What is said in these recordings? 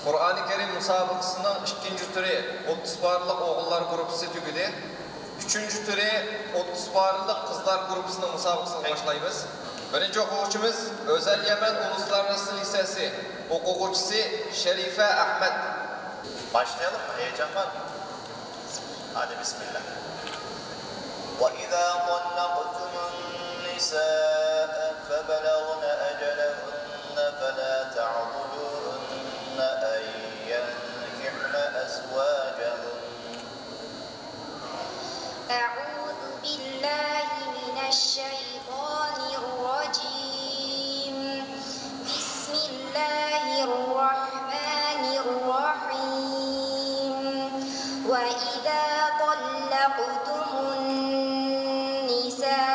Kur'an-ı Kerim musabıqasının ikinci türü 30 barlıq oğullar grupsi tügüdü. Üçüncü türü 30 barlıq kızlar grupsının musabıqasını başlayımız. Birinci okuvçumuz Özel Yemen Uluslararası Lisesi okuvçusu Şerife Ahmet. Başlayalım mı? Heyecan var mı? Hadi bismillah. وَإِذَا طَلَّقْتُمُ النِّسَاءَ فَبَلَغْنَ أَجَلَهُنَّ فَلَا تَعْضُلُوهُنَّ أَنْ يَنكِحْنَ أَزْوَاجَهُنَّ. أعوذ بالله من الشيطان الرجيم. بسم الله الرحمن الرحيم. وإذا طلقتم النساء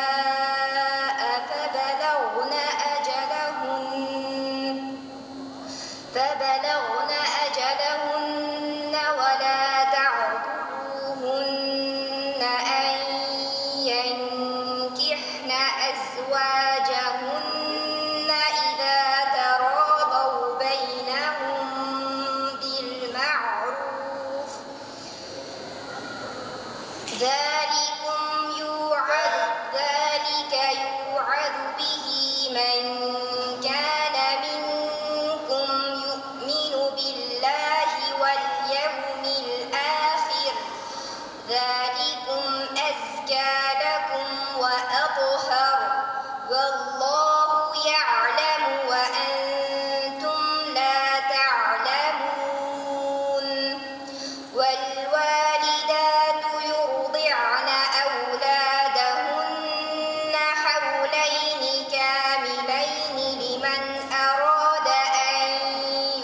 فبلغن أجلهن ولا تعضلوهن أن ينكحن أزواجهن إذا تراضوا بينهم بالمعروف. ذلك يوعظ به من كان منكم يؤمن بالله واليوم الآخر. ذلكم أزكى لكم وأطهر والله يعلم وأنتم لا تعلمون. والوالدات يرضعن أولادهن حولين كاملين لمن أراد أن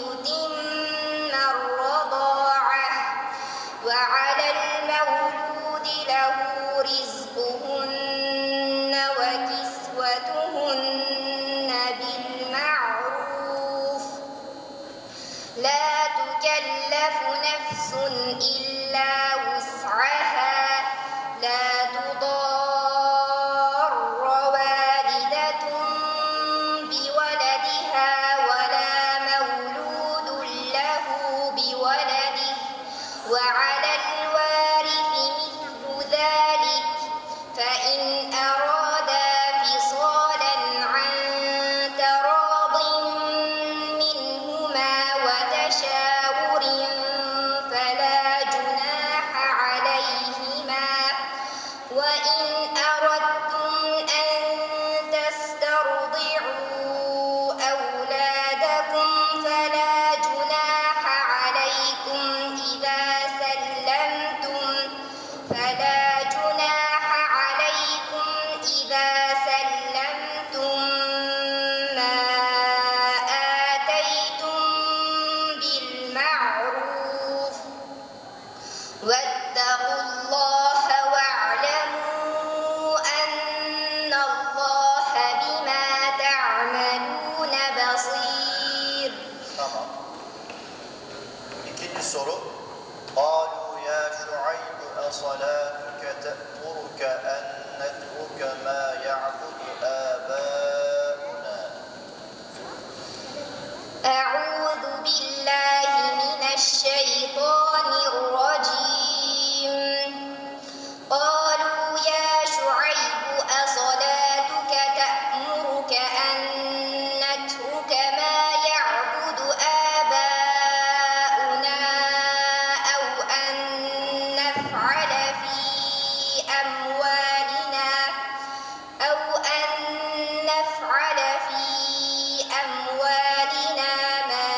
يتم الرضاعة. وعلى المولود له رزقهن وكسوتهن بالمعروف. لا تكلف نفس إلا وسعها. لا تضار والدة بولدها ولا مولود له بولده. وعلى الوارث مثل ذلك فإن أرادا فصالا عن تراض منهما وتشاور فلا جناح عليهما. وإن أردتم أن تسترضعوا أولادكم فلا جناح عليكم إذا سلمتم ما آتيتم بالمعروف. واتقوا الله واعلموا أن الله بما تعملون بصير. Tamam. İkinci soru. قالوا يا شعيب أصلاتك تأمرك أن نترك ما يعبد آباؤنا. أعوذ بالله من الشيطان الرجيم. قالوا يا شعيب أصلاتك تأمرك أن نترك ما يعبد آباؤنا أو أن نفعل في أموالنا ما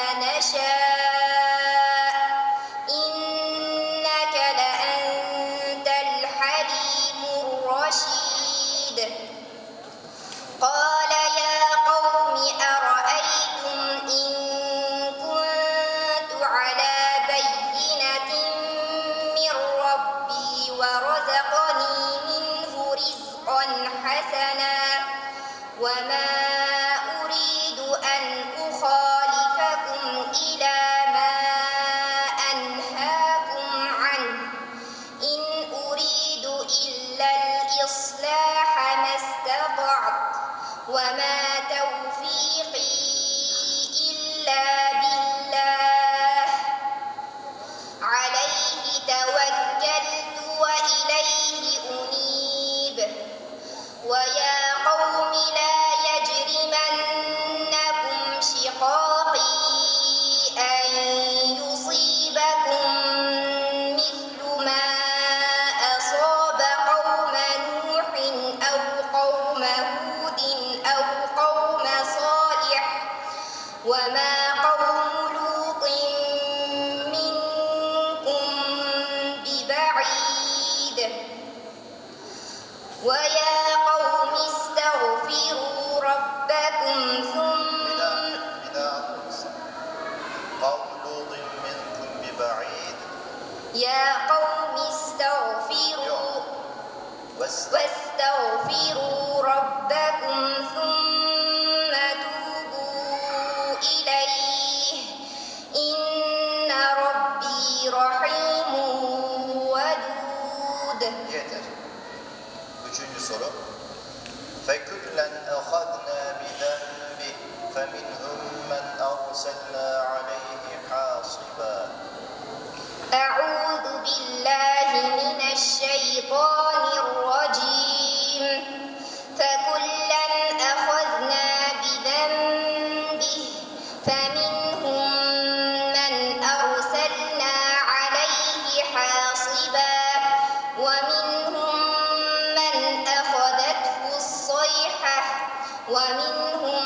يا قوم استغفروا واستغفروا ربكم ثم توبوا إليه إن ربي رحيم ودود. Yeter. Üçüncü soru. فَكُلًّا أَخَذْنَا بِذَنبِهِ فَمِنْهُمْ مَنْ أَرْسَلْنَا عَلَيْهِ حَاصِبًا. أعوذ بالله من الشيطان الرجيم. فكلا أخذنا بذنبه فمنهم من أرسلنا عليه حاصبا ومنهم من أخذته الصيحة ومنهم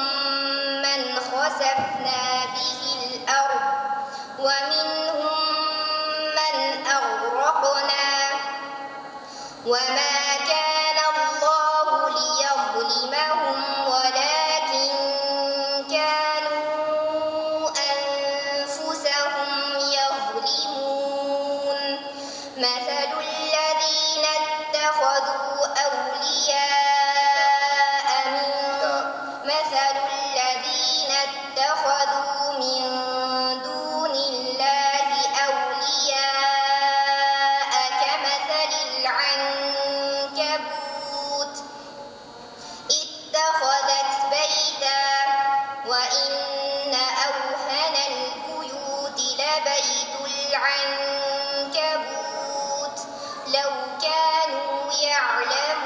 من خسفنا به الأرض ومنهم من أغرقنا وما كان الله ليظلمهم ولكن كانوا أنفسهم يظلمون. مثل الذين اتخذوا من دون الله أولياء كمثل العنكبوت اتخذت بيتا وإن أوهن البيوت لبيت العنكبوت لو كانوا يعلمون.